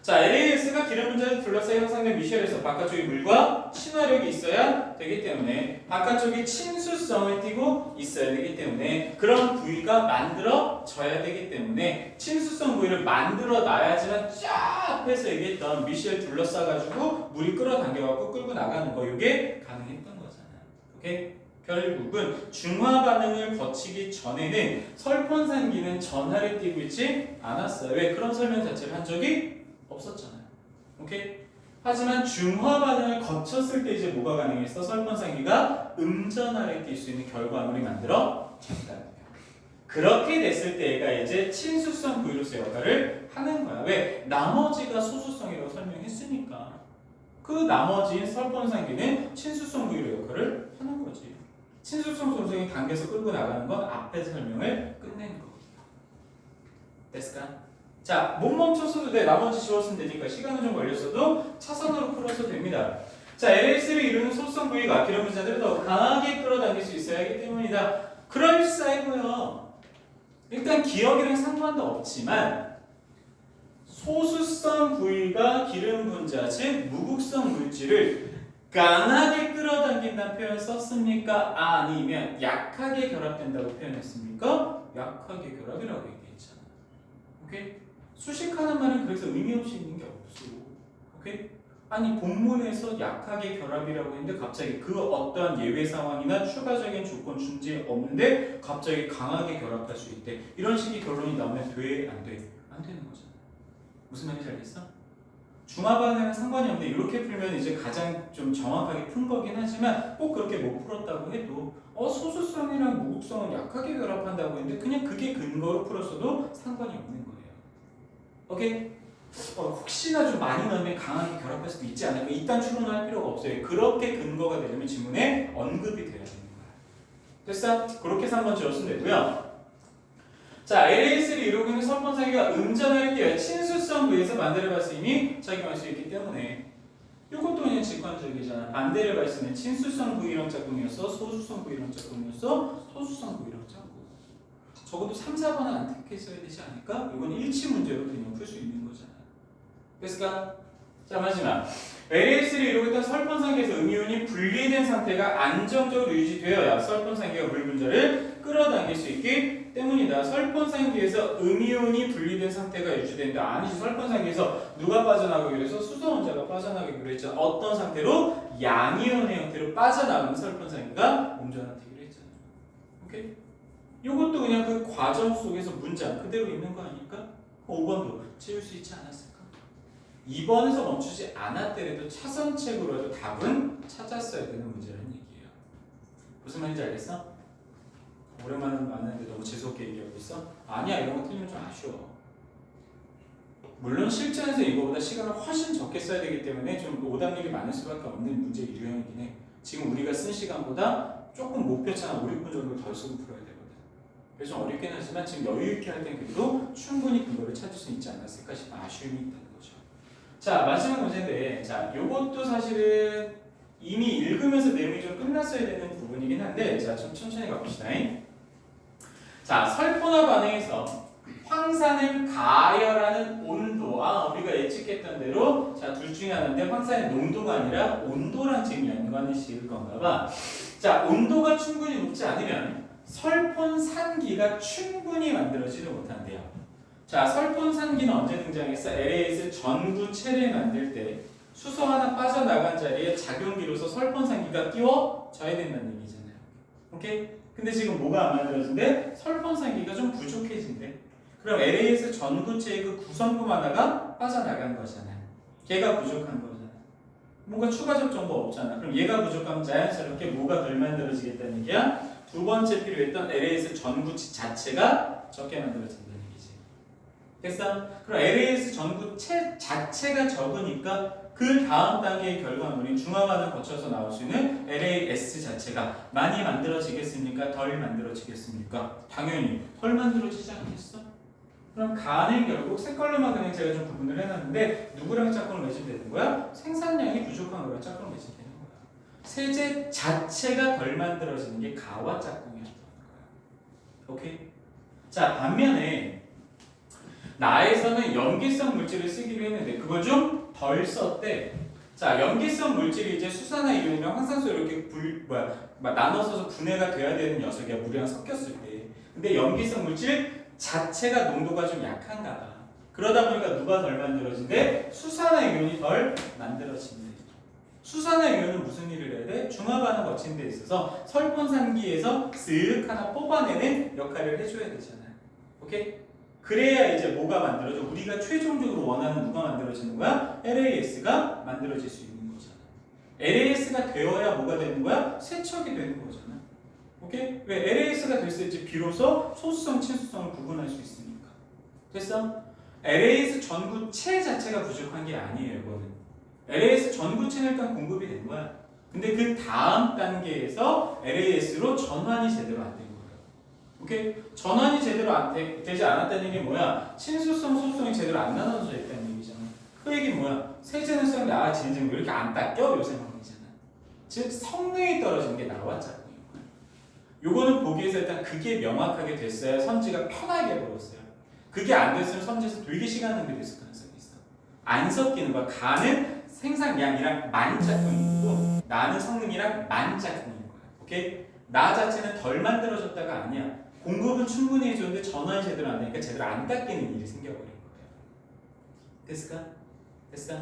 자, LAS가 기름 분자를 둘러싸여 형성된 미쉐에서 바깥쪽에 물과 친화력이 있어야 되기 때문에 바깥쪽에 친수성을 띠고 있어야 되기 때문에 그런 부위가 만들어져야 되기 때문에 친수성 부위를 만들어 놔야지만 쫙 앞에서 얘기했던 미쉐를 둘러싸가지고 물이 끌어당겨갖고 끌고 나가는 거 이게 가능했던 거잖아요. 오케이? 결국은 중화 반응을 거치기 전에는 설폰산기는 전하를 띠고 있지 않았어요. 왜? 그런 설명 자체를 한 적이 없었잖아요. 오케이? 하지만 중화 반응을 거쳤을 때 이제 뭐가 가능했어? 설폰산기가 음전하를 띌 수 있는 결과물이 만들어졌다. 그렇게 됐을 때 얘가 이제 친수성 부위로서 역할을 하는 거야. 왜? 나머지가 소수성이라고 설명했으니까. 그 나머지인 설폰산기는 친수성 부위로 역할을 하는 거지. 친수성 소수성이 당겨서 끌고 나가는 건 앞에 설명을 끝낸 겁니다. 됐을까? 자, 못 멈췄어도 돼. 나머지 지웠으면 되니까 시간은 좀 걸렸어도 차선으로 풀어서 됩니다. 자, LH를 이루는 소수성 부위가 기름 분자들을 더 강하게 끌어당길 수 있어야 하기 때문이다. 그럴싸하고요. 일단 기억이랑 상관도 없지만 소수성 부위가 기름 분자, 즉 무극성 물질을 강하게 끌어당긴다는 표현 썼습니까? 아니면 약하게 결합된다고 표현했습니까? 약하게 결합이라고 얘기했잖아. 오케이? 수식하는 말은 그래서 의미 없이 있는 게 없어. 오케이? 아니 본문에서 약하게 결합이라고 했는데 갑자기 그 어떠한 예외 상황이나 추가적인 조건 준지 없는데 갑자기 강하게 결합할 수 있대. 이런 식의 결론이 나오면 돼? 안 돼? 안 되는 거잖아. 무슨 말인지 알겠어? 중화반응은 상관이 없는데 이렇게 풀면 이제 가장 좀 정확하게 푼 거긴 하지만 꼭 그렇게 못 풀었다고 해도 소수성이랑 무극성은 약하게 결합한다고 했는데 그냥 그게 근거로 풀었어도 상관이 없는 거예요. 오케이? 혹시나 좀 많이 넣으면 강하게 결합할 수도 있지 않을까? 이딴 추론할 필요가 없어요. 그렇게 근거가 되려면 지문에 언급이 돼야 되는 거야. 됐어? 그렇게 해서 한번 지었으면 되고요. 자, LH를 이루고 있는 설폰산기가 음전할 때 친수성 부위에서 반대를 봤으니 작용할 수 있기 때문에 이것도 그냥 직관적이잖아. 반대를 봤으면 친수성 부위랑 짝꿍이었어? 소수성 부위랑 짝꿍이었어? 소수성 부위랑 짝꿍. 적어도 3, 4번은 안 택했어야 되지 않을까? 이건 일치 문제로 그냥 풀 수 있는 거잖아. 됐을까? 자, 마지막. LH를 이루고 있던 설폰산기에서 음이온이 분리된 상태가 안정적으로 유지되어야 설폰산기가 물 분자를 끌어당길 수 있기 때문이다. 설폰산기에서 음이온이 분리된 상태가 유지되는데 아니지. 설폰산기에서 누가 빠져나가기로 해서 수소원자가 빠져나가기로 했잖아. 어떤 상태로? 양이온의 형태로 빠져나가는 설폰산기가 음전화되기로 했잖아. 오케이? 이것도 그냥 그 과정 속에서 문장 그대로 있는 거 아닐까? 5번도 채울 수 있지 않았을까? 2번에서 멈추지 않았더라도 차선책으로도 답은 찾았어야 되는 문제라는 얘기예요. 무슨 말인지 알겠어? 오랜만에 만났는데 너무 재수없게 얘기하고 있어? 아니야, 이런 거 틀리면 좀 아쉬워. 물론 실전에서 이거보다 시간을 훨씬 적게 써야 되기 때문에 좀 오답률이 많을 수밖에 없는 문제 유형이긴 해. 지금 우리가 쓴 시간보다 조금 목표치 한 5, 6분 정도 덜 쓰고 풀어야 되거든. 그래서 좀 어렵긴 하지만 지금 여유 있게 할 땐 그래도 충분히 근거를 찾을 수 있지 않았을까 싶은 아쉬움이 있다는 거죠. 자, 마지막 문제인데, 자, 요것도 사실은 이미 읽으면서 내용이 좀 끝났어야 되는 부분이긴 한데, 자, 좀 천천히 가봅시다. 자, 설폰화 반응에서 황산을 가열하는 온도, 우리가 예측했던 대로, 자, 둘 중에 하나인데 황산의 농도가 아니라 온도랑 지금 연관이 지을 건가 봐. 자, 온도가 충분히 높지 않으면 설폰산기가 충분히 만들어지지 못한대요. 자, 설폰산기는 언제 등장했어? LA에서 전구체를 만들 때 수소 하나 빠져나간 자리에 작용기로서 설폰산기가 끼워져야 된다는 얘기잖아요. 오케이? 근데 지금 뭐가 안 만들어진대? 설폰산기가 좀 부족해진대. 그럼 LA에서 전구체의 그 구성품 하나가 빠져나간 거잖아요. 걔가 부족한 거잖아요. 뭔가 추가적 정보 없잖아. 그럼 얘가 부족하면 자연스럽게 뭐가 덜 만들어지겠다는 얘기야? 두 번째 필요했던 LA에서 전구체 자체가 적게 만들어진다는 얘기지. 됐어? 그럼 LA에서 전구체 자체가 적으니까 그 다음 단계의 결과물이 중화반응 거쳐서 나올 수 있는 LAS 자체가 많이 만들어지겠습니까? 덜 만들어지겠습니까? 당연히 덜 만들어지지 않겠어? 그럼 간은 결국 색깔로만 그냥 제가 좀 구분을 해놨는데 누구랑 짝꿍을 맺으면 되는 거야? 생산량이 부족한 거랑 짝꿍을 맺으면 되는 거야. 세제 자체가 덜 만들어지는 게 가와 짝꿍이었던 거야. 오케이? 자, 반면에 나에서는 염기성 물질을 쓰기로 했는데 그걸 좀 덜 썼대. 자, 염기성 물질이 이제 수산화 이온이랑 황산소 이렇게 나눠서 분해가 돼야 되는 녀석이야. 물이랑 섞였을 때. 근데 염기성 물질 자체가 농도가 좀 약한가 봐. 그러다 보니까 누가 덜 만들어진대? 수산화 이온이 덜 만들어진대. 수산화 유효는 무슨 일을 해야 돼? 중화반응 거친 데 있어서 설분산기에서 쓱 하나 뽑아내는 역할을 해줘야 되잖아요. 오케이? 그래야 이제 뭐가 만들어져? 우리가 최종적으로 원하는 누가 만들어지는 거야? LAS가 만들어질 수 있는 거잖아. LAS가 되어야 뭐가 되는 거야? 세척이 되는 거잖아. 오케이? 왜 LAS가 됐을지 비로소 소수성, 친수성을 구분할 수 있으니까. 됐어? LAS 전구체 자체가 부족한 게 아니에요, 이거는. LAS 전구체는 일단 공급이 된 거야. 근데 그 다음 단계에서 LAS로 전환이 제대로 안 된 거예요. 오케이? 전환이 제대로 되지 않았다는 게 뭐야? 친수성, 소수성이 제대로 안 나눠져 있다는 얘기잖아. 그 얘기는 뭐야? 세제는 성 나아지는 왜 이렇게 안 닦여? 요새 말이잖아. 즉 성능이 떨어지는 게 나왔잖아. 요거는 보기에서 일단 그게 명확하게 됐어야 선지가 편하게 벌었어요. 그게 안 됐으면 선지에서 되게 시간 낭비됐을 가능성이 있어. 안 섞이는 거야. 가는 생산량이랑 만짝분이고 나는 성능이랑 만짝분인 거야. 오케이? 나 자체는 덜 만들어졌다가 아니야. 공급은 충분히 해줬는데 전환이 제대로 안 되니까 제대로 안 닦이는 일이 생겨버린 거예요. 됐을까? 됐어?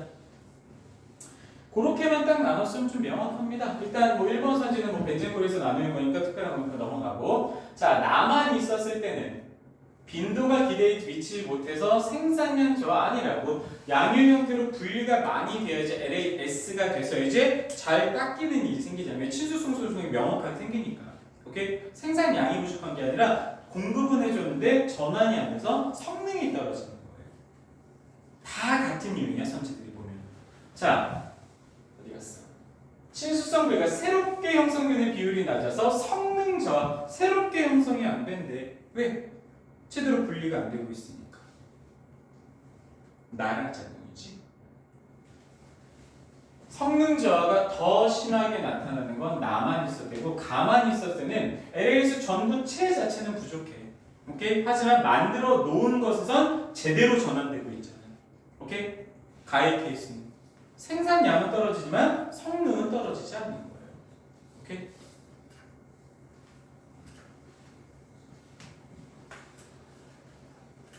그렇게만 딱 나눴으면 좀 명확합니다. 일단 뭐 1번 선지는 뭐 벤젠골에서 나누는 거니까 특별한 거니까 넘어가고, 자 나만 있었을 때는 빈도가 기대에 미치지 못해서 생산량 저하아니라고 양육 형태로 분리가 많이 되어야지 LAS가 돼서 이제 잘 깎이는 일이 생기잖아요. 친수성 소수성이 명확하게 생기니까. 오케이? 생산량이 부족한 게 아니라 공급은 해줬는데 전환이 안 돼서 성능이 떨어지는 거예요. 다 같은 이유냐 선지들이 보면. 자 어디 갔어? 친수성 부위가 새롭게 형성되는 비율이 낮아서 성능 저하, 새롭게 형성이 안 된대. 왜? 제대로 분리가 안 되고 있으니까. 나락 작용이지. 성능 저하가 더 심하게 나타나는 건 나만 있을 때고, 가만히 있을 때는 LAS 전구체 자체는 부족해. 오케이? 하지만 만들어 놓은 것에선 제대로 전환되고 있잖아. 오케이? 가해 케이스는 생산량은 떨어지지만 성능은 떨어지지 않는 거예요. 오케이?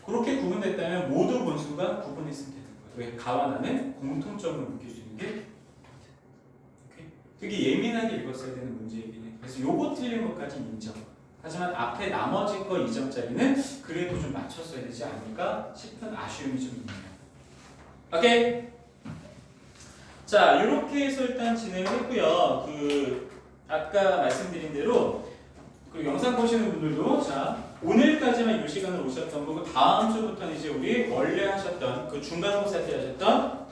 그렇게 구분됐다면 모두 분수가 구분했으면 되는 거예요. 왜? 가와 나는 공통점을 느낄 수 있는 게 오케이? 되게 예민하게 읽었어야 되는 문제이긴 해. 그래서 요거 틀린 것까지는 인정. 하지만 앞에 나머지 거 2점짜리는 그래도 좀 맞췄어야 되지 않을까 싶은 아쉬움이 좀 있네요. 오케이? 자, 이렇게 해서 일단 진행을 했고요. 아까 말씀드린 대로 영상 보시는 분들도 자 오늘까지만 이 시간을 오셨던 거고, 다음 주부터는 이제 우리 원래 하셨던 중간고사 때 하셨던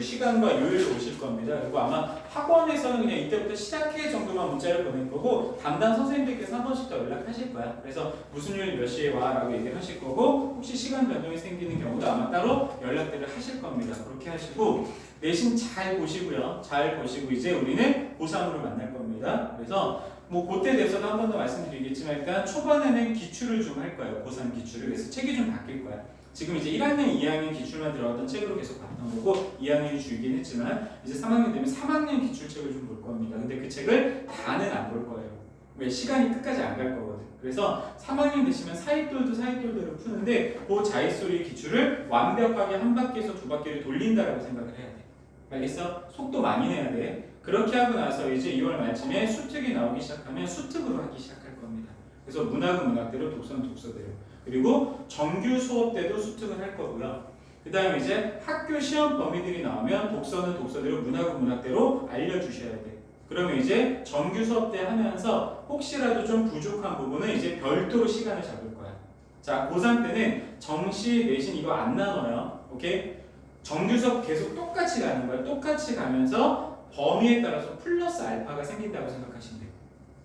시간과 요일로 오실 겁니다. 그리고 아마 학원에서는 그냥 이때부터 시작해 정도만 문자를 보낼 거고, 담당 선생님들께서 한 번씩 더 연락하실 거야. 그래서 무슨 요일 몇 시에 와 라고 얘기를 하실 거고, 혹시 시간 변동이 생기는 경우도 아마 따로 연락들을 하실 겁니다. 그렇게 하시고 내신 잘 보시고요. 잘 보시고 이제 우리는 고3으로 만날 겁니다. 그래서 뭐 그때 대해서도 한 번 더 말씀드리겠지만, 일단 초반에는 기출을 좀 할 거예요. 고3 기출을. 그래서 책이 좀 바뀔 거야. 지금 이제 1학년, 2학년 기출만 들어갔던 책으로 계속 봤던 거고, 2학년이 주이긴 했지만 이제 3학년 되면 3학년 기출책을 좀 볼 겁니다. 근데 그 책을 다는 안 볼 거예요. 왜? 시간이 끝까지 안 갈 거거든. 그래서 3학년 되시면 사이돌도 사이돌대로 푸는데, 그 자릿소리 기출을 완벽하게 한 바퀴에서 두 바퀴를 돌린다라고 생각을 해야 돼. 알겠어? 속도 많이 내야 돼. 그렇게 하고 나서 이제 2월 말쯤에 수특이 나오기 시작하면 수특으로 하기 시작할 겁니다. 그래서 문학은 문학대로, 독서는 독서대로. 그리고 정규 수업 때도 수특을 할 거고요. 그 다음에 이제 학교 시험 범위들이 나오면 독서는 독서대로, 문학은 문학대로 알려주셔야 돼. 그러면 이제 정규 수업 때 하면서 혹시라도 좀 부족한 부분은 이제 별도로 시간을 잡을 거야. 자, 고3 때는 정시, 내신 이거 안 나눠요. 오케이? 정규 수업 계속 똑같이 가는 거야. 똑같이 가면서 범위에 따라서 플러스 알파가 생긴다고 생각하시면 돼요.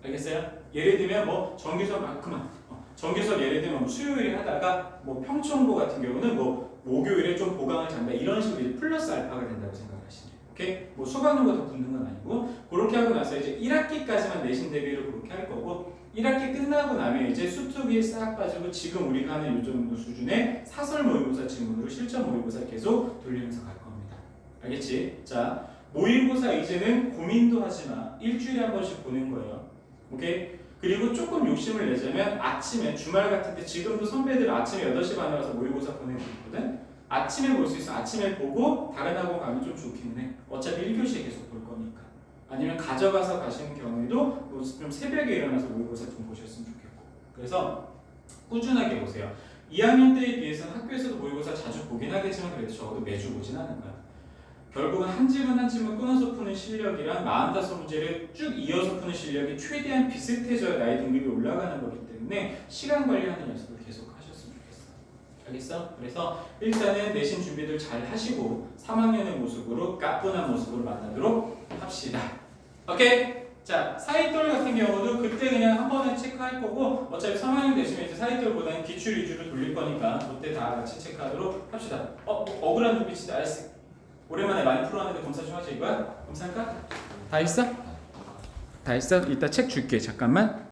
알겠어요? 예를 들면 뭐 정규 수업 정규 수업 예를 들면 뭐 수요일에 하다가 뭐 평촌고 같은 경우는 뭐 목요일에 좀 보강을 잡는다, 이런 식으로 플러스 알파가 된다고 생각하시면 돼요. 오케이? 뭐 수강료가 더 붙는 건 아니고, 그렇게 하고 나서 이제 1학기까지만 내신 대비를 그렇게 할 거고, 1학기 끝나고 나면 이제 수특이 싹 빠지고 지금 우리가 하는 이 정도 수준의 사설 모의고사 지문으로 실전 모의고사 계속 돌리면서 갈 겁니다. 알겠지? 자, 모의고사 이제는 고민도 하지 마. 일주일에 한 번씩 보는 거예요. 오케이? 그리고 조금 욕심을 내자면 아침에 주말 같은 때 지금도 선배들 아침에 8시 반에 와서 모의고사 보내고 있거든? 아침에 볼 수 있어. 아침에 보고 다른 학원 가면 좀 좋긴 해. 어차피 1교시에 계속 볼 거니까. 아니면 가져가서 가시는 경우에도 뭐좀 새벽에 일어나서 모의고사 좀 보셨으면 좋겠고. 그래서 꾸준하게 보세요. 2학년 때에 비해서는 학교에서도 모의고사 자주 보긴 하겠지만 그래도 적어도 매주 보진 않은 거야. 결국은 한 지문 한 지문 끊어서 푸는 실력이랑 45문제를 쭉 이어서 푸는 실력이 최대한 비슷해져야 나의 등급이 올라가는 거기 때문에 시간 관리하는 연습을 계속 하셨으면 좋겠어. 알겠어? 그래서 일단은 내신 준비들 잘 하시고 3학년의 모습으로 까뿐한 모습으로 만나도록 합시다. 오케이? 자, 사이돌 같은 경우도 그때 그냥 한 번에 체크할 거고 어차피 3학년 되시면 이제 사이돌보다는 기출 위주로 돌릴 거니까 그때 다 같이 체크하도록 합시다. 억울한 눈빛인데 알았어. 오랜만에 많이 풀어왔는데 검사 좀 하자 이거야? 검사할까? 다 했어? 다 했어? 이따 책 줄게 잠깐만.